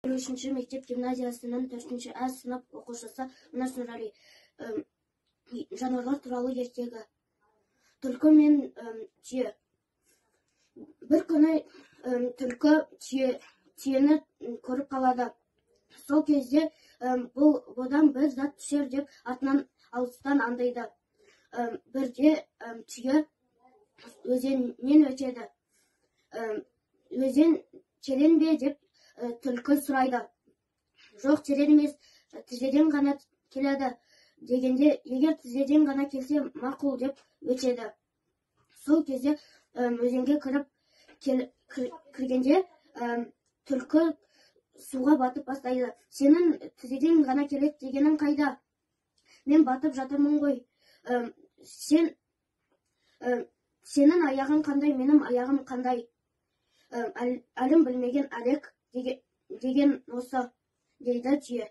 3 мектеп гимназиясының 4 А сынып оқушысы Мінәс Нұрали. Жануарлар туралы ертегі. Түлкі мен түйе. Bir күні түлкі түйені көріп қалады. Сол кезде бұдан бір зат түсер деп артынан алыстан аңдайды. Бірде түйе өзеннен өтеді. Өзен терең бе деп түлкі сұрайды. Жоқ, терең емес, тізеден ғана келеді дегенде, егер тізеден ғана келсе мақұл деп өтеді. Сол кезде өзенге кіргенде түлкі суға батып бастайды. Сенің тізеден ғана келеді дегенің қайда? Мен батып жатырмын ғой. Сенің аяғың қандай, менің аяғым қандай? Әлім білмеген әлек деген осы, дейді түйе.